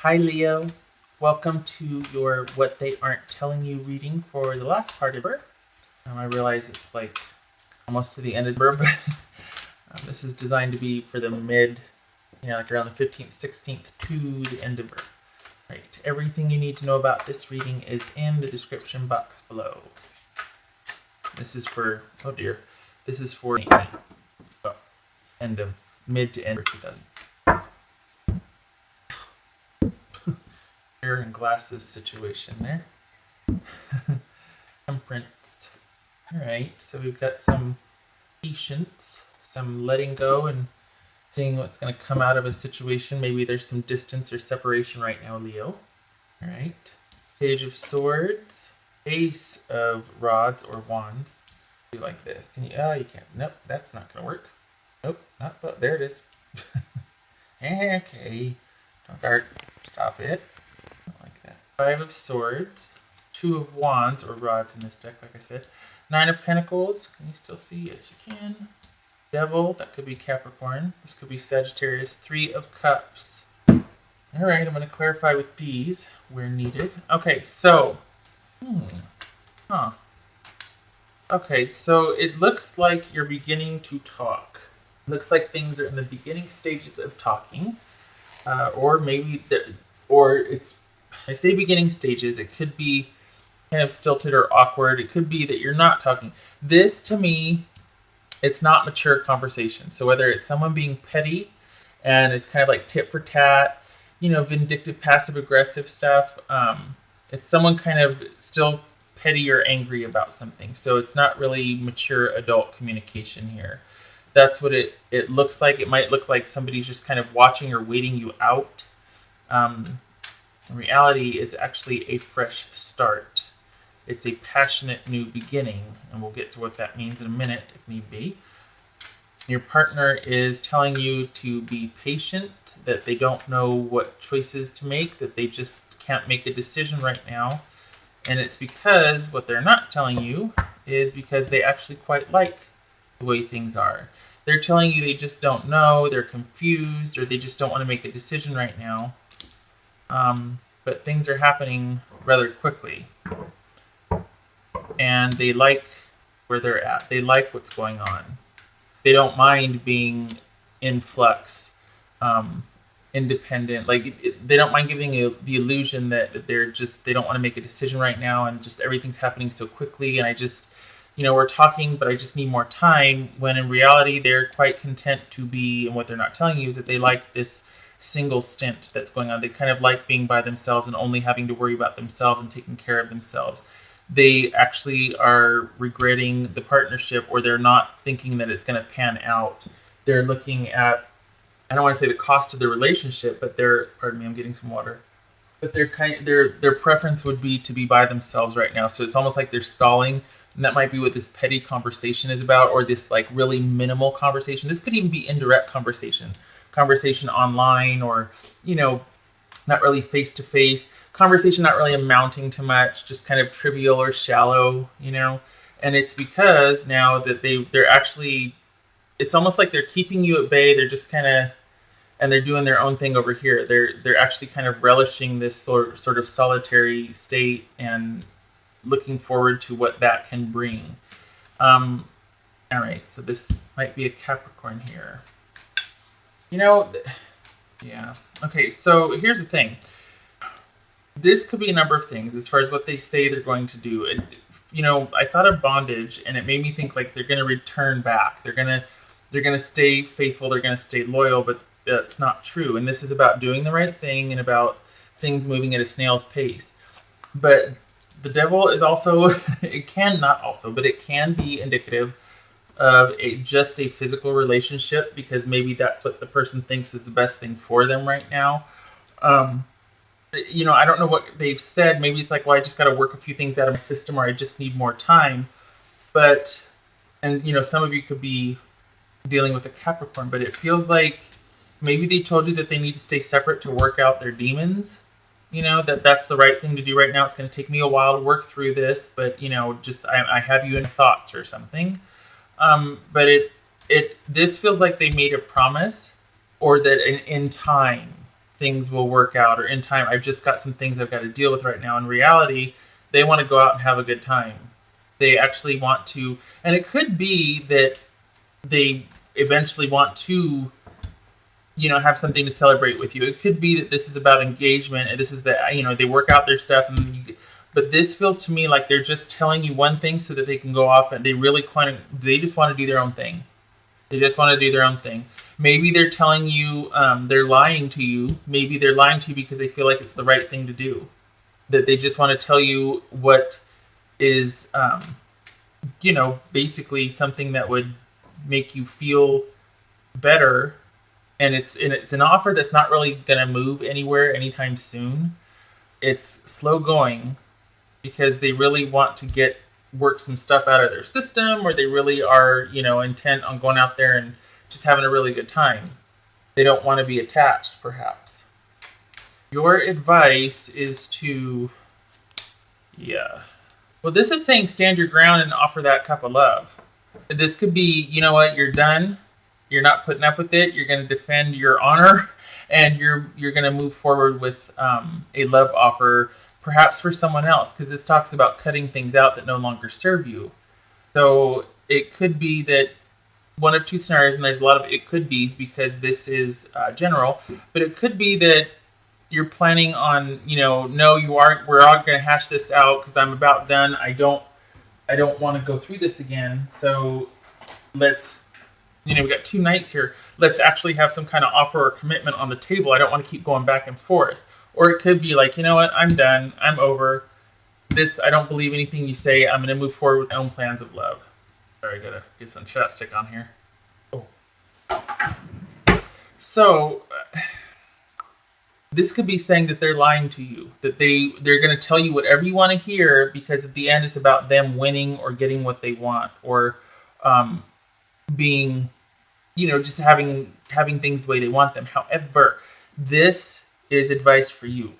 Hi Leo, welcome to your What They Aren't Telling You reading for the last part of it. I realize it's like almost to the end of the but this is designed to be for the mid, like around the 15th, 16th to the end of it. Right, everything you need to know about this reading is in the description box below. This is for, this is for end of mid to end of 2000. Hair and glasses situation there. Temperance. Alright, so we've got some patience, some letting go and seeing what's going to come out of a situation. Maybe there's some distance or separation right now, Leo. Alright. Page of Swords. Ace of Rods or Wands. Do like this. Can you? Oh, you can't. Nope, that's not going to work. Nope, not. Oh, there it is. Okay. Don't start. Stop it. Like that. Five of Swords. Two of Wands or Rods in this deck, like I said. Nine of Pentacles. Can you still see? Yes, you can. Devil. That could be Capricorn. This could be Sagittarius. Three of Cups. Alright, I'm going to clarify with these where needed. Okay, so. Okay, so it looks like you're beginning to talk. Looks like things are in the beginning stages of talking. Or maybe, it's, I say beginning stages, it could be kind of stilted or awkward. It could be that you're not talking. This, to me, it's not mature conversation. So whether it's someone being petty and it's kind of like tit for tat, vindictive, passive aggressive stuff, it's someone kind of still petty or angry about something. So it's not really mature adult communication here. That's what it looks like. It might look like somebody's just kind of watching or waiting you out. In reality, it's actually a fresh start. It's a passionate new beginning, and we'll get to what that means in a minute if need be. Your partner is telling you to be patient, that they don't know what choices to make, that they just can't make a decision right now. And it's because what they're not telling you is because they actually quite like the way things are. They're telling you they just don't know, they're confused, or they just don't want to make a decision right now. But things are happening rather quickly. And they like where they're at. They like what's going on. They don't mind being in flux, independent. They don't mind giving you the illusion that they don't want to make a decision right now and just everything's happening so quickly. And I just, we're talking, but I just need more time. When in reality, they're quite content to be, and what they're not telling you is that they like this single stint that's going on. They kind of like being by themselves and only having to worry about themselves and taking care of themselves. They actually are regretting the partnership, or they're not thinking that it's going to pan out. They're looking at, I don't want to say the cost of the relationship, but pardon me, I'm getting some water. But their preference would be to be by themselves right now. So it's almost like they're stalling. And that might be what this petty conversation is about, or this like really minimal conversation. This could even be indirect conversation online, or, not really face-to-face. Conversation not really amounting to much, just kind of trivial or shallow, And it's because now that they're actually, it's almost like they're keeping you at bay. They're just kind of, and they're doing their own thing over here. They're actually kind of relishing this sort of solitary state and looking forward to what that can bring. All right, so this might be a Capricorn here. Yeah. Okay, so here's the thing. This could be a number of things as far as what they say they're going to do. I thought of bondage, and it made me think like they're going to return back. They're going to stay faithful. They're going to stay loyal, but that's not true. And this is about doing the right thing and about things moving at a snail's pace. But the devil is also, it can be indicative of just a physical relationship, because maybe that's what the person thinks is the best thing for them right now. I don't know what they've said. Maybe it's like, well, I just got to work a few things out of my system, or I just need more time. But, and some of you could be dealing with a Capricorn, but it feels like maybe they told you that they need to stay separate to work out their demons. That's the right thing to do right now. It's going to take me a while to work through this, but, I have you in thoughts or something. But this feels like they made a promise, or that in time, things will work out, or in time, I've just got some things I've got to deal with right now. In reality, they want to go out and have a good time. They actually want to, and it could be that they eventually want to, have something to celebrate with you. It could be that this is about engagement, and this is that, they work out their stuff, but this feels to me like they're just telling you one thing so that they can go off, and they just want to do their own thing. They just want to do their own thing. Maybe they're telling you, they're lying to you. Maybe they're lying to you because they feel like it's the right thing to do. That they just want to tell you what is, basically something that would make you feel better. And it's an offer that's not really going to move anywhere anytime soon. It's slow going because they really want to work some stuff out of their system, or they really are, intent on going out there and just having a really good time. They don't want to be attached, perhaps. Your advice is to, well, this is saying stand your ground and offer that cup of love. This could be, you know what, you're done. You're not putting up with it. You're going to defend your honor, and you're going to move forward with a love offer, perhaps for someone else, because this talks about cutting things out that no longer serve you. So it could be that one of two scenarios, and there's a lot of it could be's because this is general, but it could be that you're planning on, no, you aren't. We're all going to hash this out because I'm about done. I don't want to go through this again. So let's. We got 2 nights here. Let's actually have some kind of offer or commitment on the table. I don't want to keep going back and forth. Or it could be like, you know what? I'm done. I'm over this. I don't believe anything you say. I'm going to move forward with my own plans of love. Sorry, I got to get some chapstick on here. Oh. So this could be saying that they're lying to you. That they're going to tell you whatever you want to hear, because at the end it's about them winning or getting what they want, or being, just having things the way they want them. However, this is advice for you.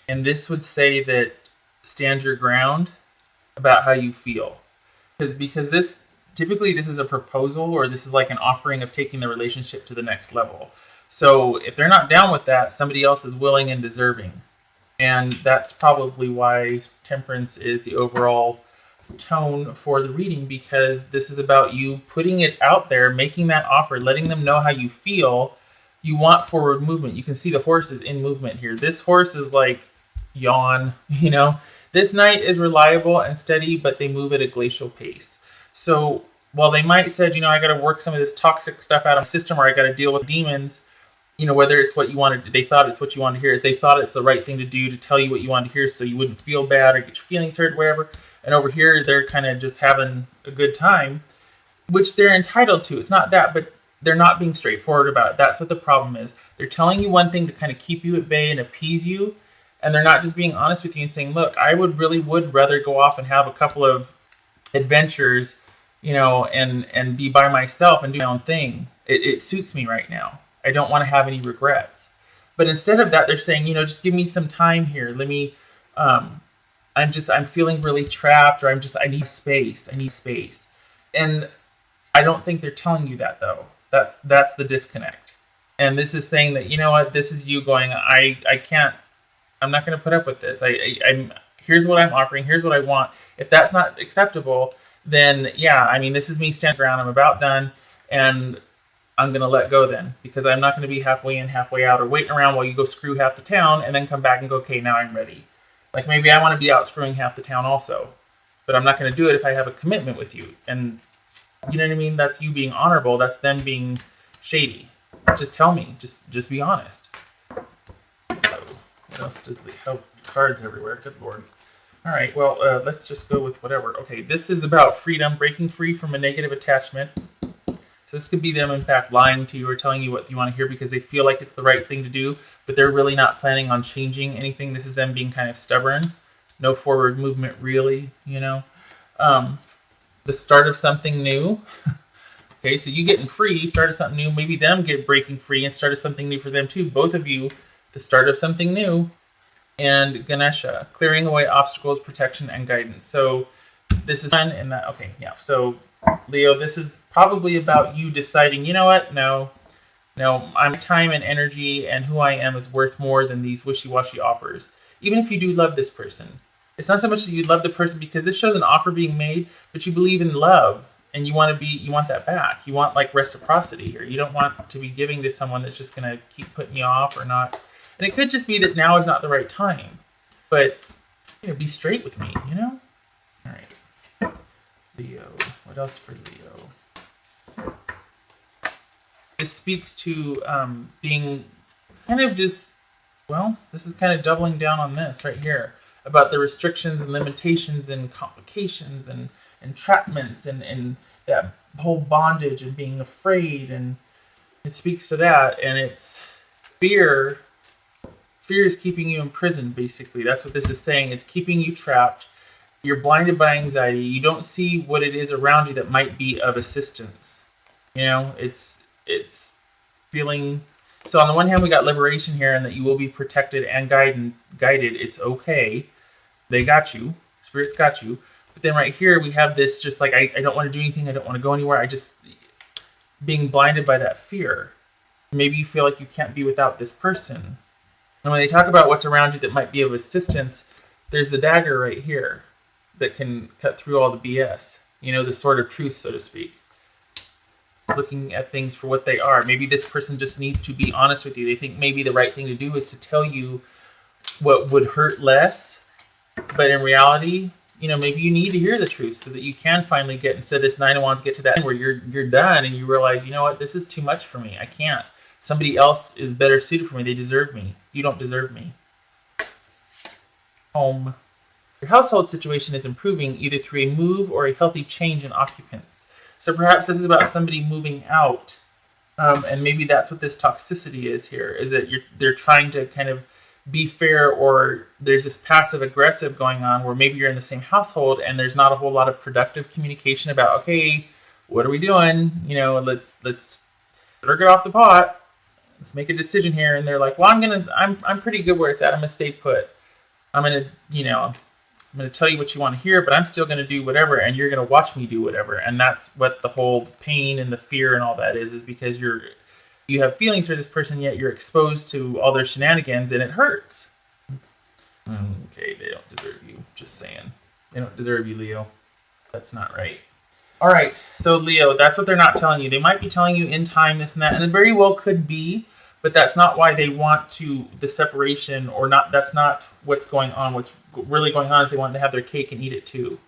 And this would say that stand your ground about how you feel. Because this is a proposal, or this is like an offering of taking the relationship to the next level. So if they're not down with that, somebody else is willing and deserving. And that's probably why Temperance is the overall tone for the reading, because this is about you putting it out there, making that offer, letting them know how you feel. You want forward movement. You can see the horse is in movement here. This horse is like yawn, This knight is reliable and steady, but they move at a glacial pace. So while they might said, I got to work some of this toxic stuff out of my system, or I got to deal with demons, whether it's what you wanted, they thought it's what you wanted to hear. They thought it's the right thing to do to tell you what you wanted to hear so you wouldn't feel bad or get your feelings hurt, whatever. And over here, they're kind of just having a good time, which they're entitled to. It's not that, but they're not being straightforward about it. That's what the problem is. They're telling you one thing to kind of keep you at bay and appease you, and they're not just being honest with you and saying, look, I would rather go off and have a couple of adventures, and be by myself and do my own thing. It suits me right now. I don't want to have any regrets. But instead of that, they're saying, just give me some time here. Let me, I'm feeling really trapped, or I need space. And I don't think they're telling you that, though. That's the disconnect. And this is saying that, this is you going, I'm not going to put up with this. Here's what I'm offering. Here's what I want. If that's not acceptable, then this is me standing around. I'm about done, and I'm going to let go then, because I'm not going to be halfway in, halfway out, or waiting around while you go screw half the town and then come back and go, okay, now I'm ready. Like, maybe I want to be out screwing half the town also, but I'm not going to do it if I have a commitment with you. And you know what I mean? That's you being honorable. That's them being shady. Just tell me. Just be honest. What else does cards everywhere? Good Lord. All right, well, let's just go with whatever. Okay, this is about freedom, breaking free from a negative attachment. So this could be them, in fact, lying to you or telling you what you want to hear because they feel like it's the right thing to do, but they're really not planning on changing anything. This is them being kind of stubborn. No forward movement, really, The start of something new. Okay, so you getting free, start of something new. Maybe them breaking free and start of something new for them too. Both of you, the start of something new. And Ganesha, clearing away obstacles, protection, and guidance. So this is fun and that. Okay, yeah. So Leo, this is probably about you deciding, you know what? No, You know, my time and energy and who I am is worth more than these wishy-washy offers. Even if you do love this person. It's not so much that you love the person, because this shows an offer being made, but you believe in love and you want that back. You want like reciprocity here. You don't want to be giving to someone that's just going to keep putting you off or not. And it could just be that now is not the right time. But, you know, be straight with me, you know? All right. Leo. What else for Leo? This speaks to being kind of just, well, this is kind of doubling down on this right here about the restrictions and limitations and complications and entrapments and that whole bondage and being afraid. And it speaks to that. And it's fear. Fear is keeping you imprisoned, basically. That's what this is saying. It's keeping you trapped. You're blinded by anxiety. You don't see what it is around you that might be of assistance. You know, it's feeling. So on the one hand, we got liberation here, and that you will be protected and guided. It's okay. They got you. Spirit's got you. But then right here, we have this just like, I don't want to do anything. I don't want to go anywhere. I just being blinded by that fear. Maybe you feel like you can't be without this person. And when they talk about what's around you that might be of assistance, there's the dagger right here that can cut through all the BS. You know, the sword of truth, so to speak. Looking at things for what they are. Maybe this person just needs to be honest with you. They think maybe the right thing to do is to tell you what would hurt less. But in reality, you know, maybe you need to hear the truth so that you can finally get, instead of this Nine of Wands, get to that where you're done and you realize, you know what, this is too much for me. I can't. Somebody else is better suited for me. They deserve me. You don't deserve me. Home. Your household situation is improving either through a move or a healthy change in occupants. So perhaps this is about somebody moving out. And maybe that's what this toxicity is here, is that they're trying to kind of be fair, or there's this passive aggressive going on where maybe you're in the same household and there's not a whole lot of productive communication about, okay, what are we doing? You know, let's get off the pot. Let's make a decision here. And they're like, well, I'm pretty good where it's at. I'm gonna stay put. I'm gonna tell you what you want to hear, but I'm still gonna do whatever, and you're gonna watch me do whatever. And that's what the whole pain and the fear and all that is because you have feelings for this person, yet you're exposed to all their shenanigans, and it hurts. Okay, they don't deserve you. Just saying. They don't deserve you, Leo. That's not right. All right, so Leo, that's what they're not telling you. They might be telling you in time this and that, and it very well could be, but that's not why they want the separation, or not. That's not what's going on. What's really going on is they want to have their cake and eat it too.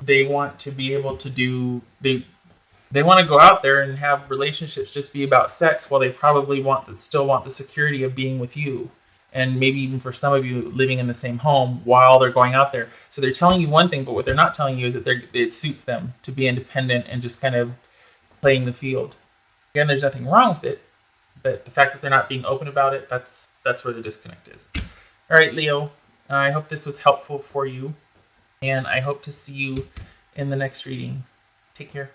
They want to be able to do, they want to go out there and have relationships just be about sex, while they probably still want the security of being with you. And maybe even for some of you, living in the same home while they're going out there. So they're telling you one thing, but what they're not telling you is that it suits them to be independent and just kind of playing the field. Again, there's nothing wrong with it, but the fact that they're not being open about it, that's where the disconnect is. All right, Leo, I hope this was helpful for you, and I hope to see you in the next reading. Take care.